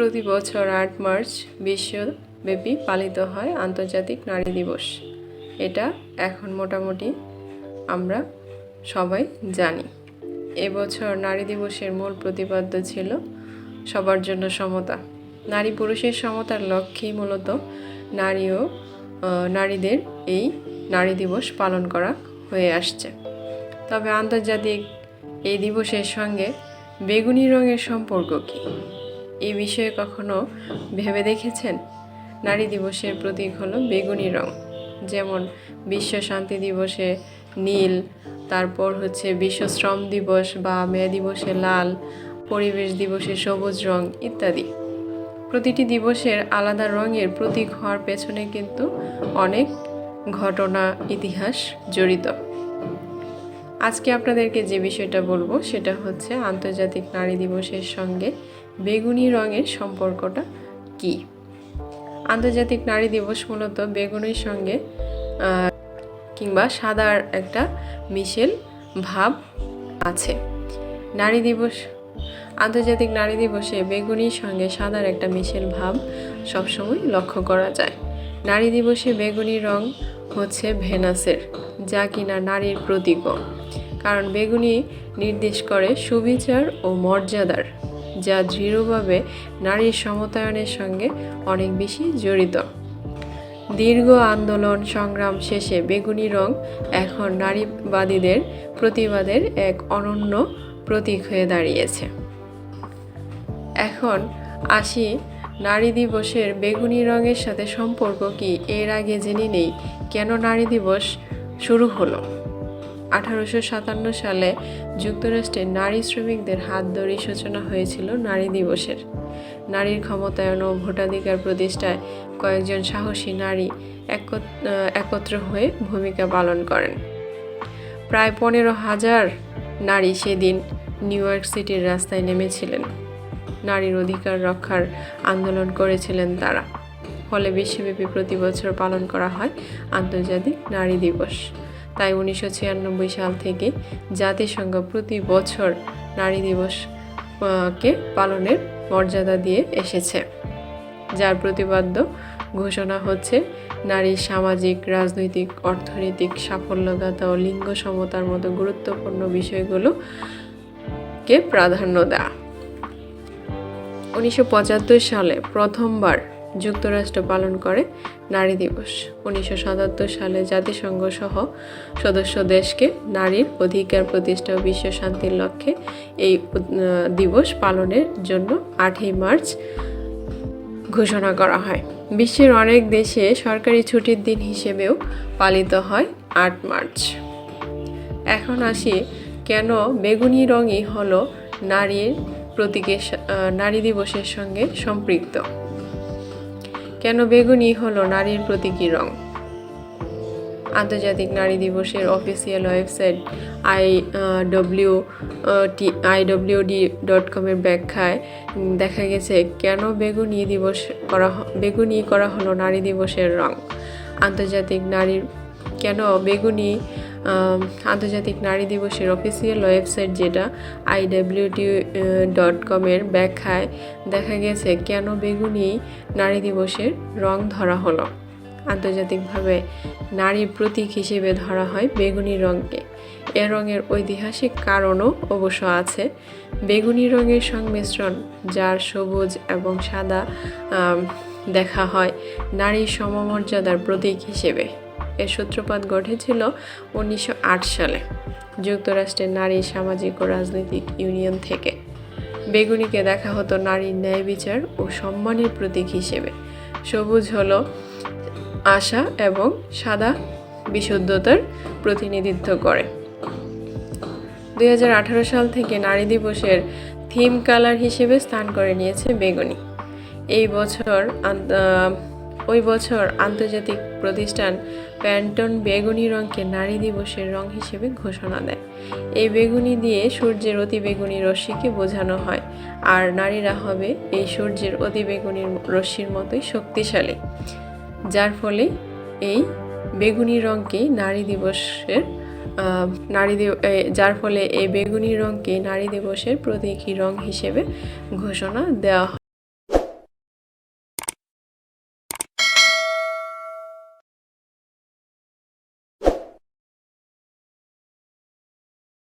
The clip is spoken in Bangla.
প্রতি বছর ৮ মার্চ বিশ্বব্যাপী পালিত হয় আন্তর্জাতিক নারী দিবস। এটা এখন মোটামুটি আমরা সবাই জানি। এবছর নারী দিবসের মূল প্রতিপাদ্য ছিল সবার জন্য সমতা। নারী পুরুষের সমতার লক্ষ্যেই মূলত নারীদের এই নারী দিবস পালন করা হয়ে আসছে। তবে আন্তর্জাতিক এই দিবসের সঙ্গে বেগুনি রঙের সম্পর্ক কী, এই বিষয়ে কখনো ভেবে দেখেছেন? নারী দিবসের প্রতীক হলো বেগুনি রং। যেমন বিশ্ব শান্তি দিবসে নীল, তারপর বিশ্ব শ্রম দিবস বা মে দিবসে লাল, পরিবেশ দিবসে সবুজ রং ইত্যাদি। প্রতিটি দিবসের আলাদা রঙের প্রতীক হওয়ার পেছনে কিন্তু অনেক ঘটনা, ইতিহাস জড়িত। আজকে আপনাদেরকে যে বিষয়টা বলবো সেটা হচ্ছে আন্তর্জাতিক নারী দিবসের সঙ্গে বেগুনি রঙের সম্পর্কটা কি। আন্তর্জাতিক নারী দিবস মূলত বেগুনির সঙ্গে কিংবা সাদার একটা মিশেল ভাব আছে। আন্তর্জাতিক নারী দিবসে বেগুনির সঙ্গে সাদার একটা মিশেল ভাব সবসময় লক্ষ্য করা যায়। নারী দিবসে বেগুনি রং হচ্ছে ভেনাসের, যা কিনা নারীর প্রতীকও। কারণ বেগুনি নির্দেশ করে সুবিচার ও মর্যাদার, যা দৃঢ়ভাবে নারীর সমতায়নের সঙ্গে অনেক বেশি জড়িত। দীর্ঘ আন্দোলন সংগ্রাম শেষে বেগুনি রং এখন নারীবাদীদের প্রতিবাদের এক অনন্য প্রতীক হয়ে দাঁড়িয়েছে। এখন আসি নারী দিবসের বেগুনি রঙের সাথে সম্পর্ক কি। এর আগে জেনে নেই কেন নারী দিবস শুরু হলো। 1857 সালে যুক্তরাষ্ট্রে নারী শ্রমিকদের হাত ধরে সূচনা হয়েছিল নারী দিবসের। নারীর ক্ষমতায়ন ও ভোটাধিকার প্রতিষ্ঠায় কয়েকজন সাহসী নারী একত্র হয়ে ভূমিকা পালন করেন। প্রায় 15,000 নারী সেদিন নিউ ইয়র্ক সিটির রাস্তায় নেমেছিলেন। নারীর অধিকার রক্ষার আন্দোলন করেছিলেন তারা। ফলে বিশ্বব্যাপী প্রতি বছর পালন করা হয় আন্তর্জাতিক নারী দিবস। তাই 1996 সাল থেকে জাতিসংঘ প্রতি বছর নারী দিবসকে পালনের মর্যাদা দিয়ে এসেছে, যার প্রতিপাদ্য ঘোষণা হচ্ছে নারীর সামাজিক, রাজনৈতিক, অর্থনৈতিক সাফল্যগাথা ও লিঙ্গ সমতার মতো গুরুত্বপূর্ণ বিষয়গুলোকে প্রাধান্য দেওয়া। 1975 সালে প্রথমবার যুক্তরাষ্ট্র পালন করে নারী দিবস। 1977 সালে জাতিসংঘ সহ সদস্য দেশকে নারীর অধিকার প্রতিষ্ঠা ও বিশ্ব শান্তির লক্ষ্যে এই দিবস পালনের জন্য 8 মার্চ ঘোষণা করা হয়। বিশ্বের অনেক দেশে সরকারি ছুটির দিন হিসেবেও পালিত হয় 8 মার্চ। এখন আসি কেন বেগুনি রঙই হলো নারী দিবসের সঙ্গে সম্পৃক্ত। কেন বেগুনি হলো নারীর প্রতীকী রং? আন্তর্জাতিক নারী দিবসের অফিসিয়াল ওয়েবসাইট IWD.com এর ব্যাখ্যায় দেখা গেছে কেন বেগুনি করা হলো নারী দিবসের রং। আন্তর্জাতিক নারী দিবসের অফিসিয়াল ওয়েবসাইট যেটা IWD.com এর ব্যাখ্যায় দেখা গেছে কেন বেগুনি নারী দিবসের রং ধরা হলো। আন্তর্জাতিকভাবে নারীর প্রতীক হিসেবে ধরা হয় বেগুনি রঙকে। এ রঙের ঐতিহাসিক কারণও অবশ্য আছে। বেগুনি রঙের সংমিশ্রণ, যার সবুজ এবং সাদা দেখা হয় নারীর সমমর্যাদার প্রতীক হিসেবে। এর সূত্রপাত ঘটেছিল 1908 সালে যুক্তরাষ্ট্রের নারী সামাজিক ও রাজনৈতিক ইউনিয়ন থেকে। বেগুনিকে দেখা হতো নারীর ন্যায় বিচার ও সম্মানের প্রতীক হিসেবে। সবুজ হলো আশা এবং সাদা বিশুদ্ধতার প্রতিনিধিত্ব করে। 2018 সাল থেকে নারী দিবসের থিম কালার হিসেবে স্থান করে নিয়েছে বেগুনি। ওই বছর আন্তর্জাতিক প্রতিষ্ঠান প্যান্টন বেগুনি রঙকে নারী দিবসের রং হিসেবে ঘোষণা দেয়। এই বেগুনি দিয়ে সূর্যের অতি বেগুনি রশ্মিকে বোঝানো হয়, আর নারীরা হবে এই সূর্যের অতি বেগুনি রশ্মির মতোই শক্তিশালী, যার ফলে এই বেগুনি রঙকে নারী দিবসের প্রতীকী রং হিসেবে ঘোষণা দেওয়া হয়।